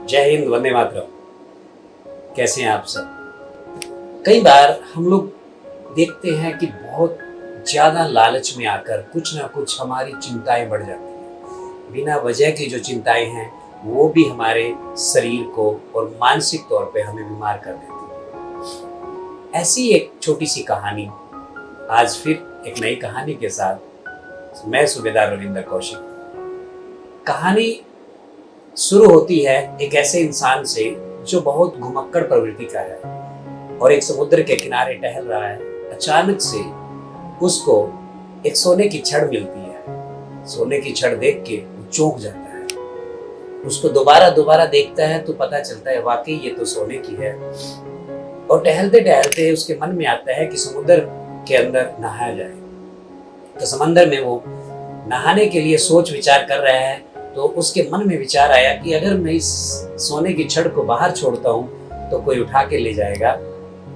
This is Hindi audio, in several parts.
जय हिंद, वंदे मातरम। कैसे हैं आप सब? कई बार हम लोग देखते हैं कि बहुत ज्यादा लालच में आकर कुछ ना कुछ हमारी चिंताएं बढ़ जाती हैं। बिना वजह की जो चिंताएं हैं वो भी हमारे शरीर को और मानसिक तौर पे हमें बीमार कर देती है। ऐसी एक छोटी सी कहानी, आज फिर एक नई कहानी के साथ मैं सूबेदार रविंद्र कौशिक। कहानी शुरू होती है एक ऐसे इंसान से जो बहुत घुमक्कड़ प्रवृत्ति का है और एक समुद्र के किनारे टहल रहा है। अचानक से उसको एक सोने की छड़ मिलती है। सोने की छड़ देख के वो चौंक जाता है। उसको दोबारा देखता है तो पता चलता है वाकई ये तो सोने की है। और टहलते टहलते उसके मन में आता है कि समुद्र के अंदर नहाया जाए। तो समंदर में वो नहाने के लिए सोच विचार कर रहा है। तो उसके मन में विचार आया कि अगर मैं इस सोने की छड़ को बाहर छोड़ता हूँ तो कोई उठा के ले जाएगा,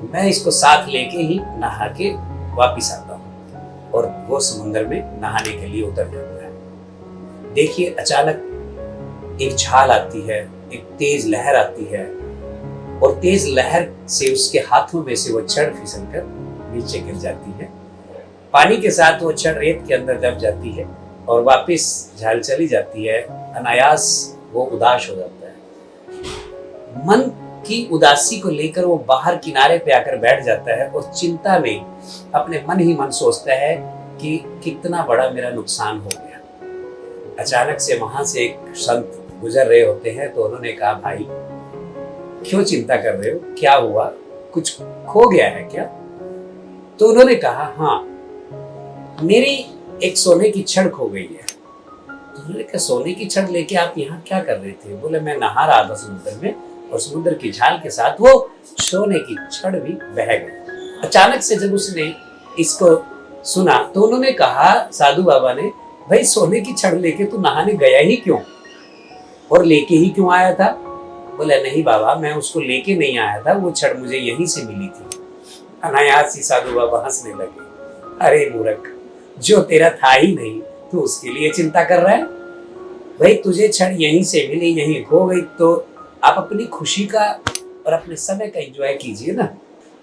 मैं इसको साथ लेके ही नहा के वापिस आता हूँ। और वो समुद्र में नहाने के लिए उतर जाता है। देखिए, अचानक एक झाल आती है, एक तेज लहर आती है और तेज लहर से उसके हाथों में से वो छड़ फिसलकर नीचे गिर जाती है। पानी के साथ वो छड़ रेत के अंदर दब जाती है और वापस झाल चली जाती है। अनायास वो उदास हो जाता है। मन की उदासी को लेकर वो बाहर किनारे पे आकर बैठ जाता है और चिंता में अपने मन ही मन सोचता है कि कितना बड़ा मेरा नुकसान हो गया। अचानक से वहां से एक संत गुजर रहे होते हैं। तो उन्होंने कहा, भाई क्यों चिंता कर रहे हो, क्या हुआ, कुछ खो गया है क्या? तो उन्होंने कहा, हाँ, मेरी एक सोने की छड़ खो गई है। तो उन्होंने कहा, सोने की छड़ लेके आप यहाँ क्या कर रहे थे? बोले, मैं नहा रहा था समुद्र में और समुद्र की झाल के साथ वो सोने की छड़ भी बह गई। अचानक से जब उसने इसको सुना तो उन्होंने कहा, साधु बाबा ने, भाई सोने की छड़ लेके तू नहाने गया ही क्यों और लेके ही क्यों आया था? बोले, नहीं बाबा, मैं उसको लेके नहीं आया था, वो छड़ मुझे यहीं से मिली थी। अनायास ही साधु बाबा हंसने लगे। अरे मूर्ख, जो तेरा था ही नहीं तू उसके लिए चिंता कर रहा है? भाई तुझे छड़ यहीं से मिली, यहीं खो गई, तो आप अपनी खुशी का और अपने समय का एंजॉय कीजिए ना।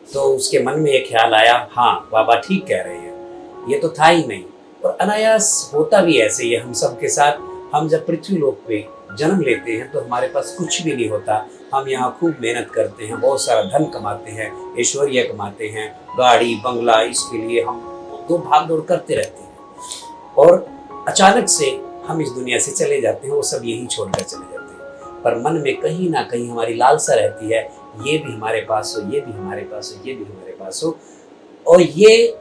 तो उसके मन में एक ख्याल आया, हाँ बाबा ठीक कह रहे हैं, ये तो था ही नहीं। और अनायास होता भी ऐसे ही है हम सब के साथ। हम जब पृथ्वी लोक पे जन्म लेते हैं तो हमारे पास कुछ भी नहीं होता। हम यहाँ खूब मेहनत करते हैं, बहुत सारा धन कमाते हैं, ऐश्वर्य कमाते हैं, गाड़ी बंगला, इसके लिए हम तो भाग दौड़ करते रहते हैं। और अचानक से हम इस दुनिया से चले जाते हैं, वो सब यही छोड़कर चले जाते हैं। पर मन में कहीं ना कहीं हमारी लालसा रहती है, ये भी हमारे पास हो, ये भी हमारे पास हो, ये भी हमारे पास हो। और ये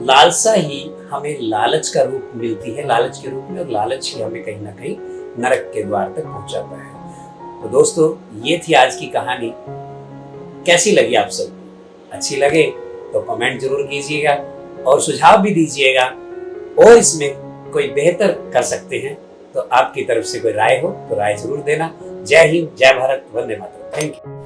लालसा ही हमें लालच का रूप मिलती है, लालच के रूप में, और लालच ही हमें कहीं ना कहीं नरक के द्वार तक पहुंचाता है। तो दोस्तों, ये थी आज की कहानी। कैसी लगी आप सबको? अच्छी लगे तो कमेंट जरूर कीजिएगा और सुझाव भी दीजिएगा, और इसमें कोई बेहतर कर सकते हैं तो आपकी तरफ से कोई राय हो तो राय जरूर देना। जय हिंद, जय भारत, वंदे मातरम। Thank you.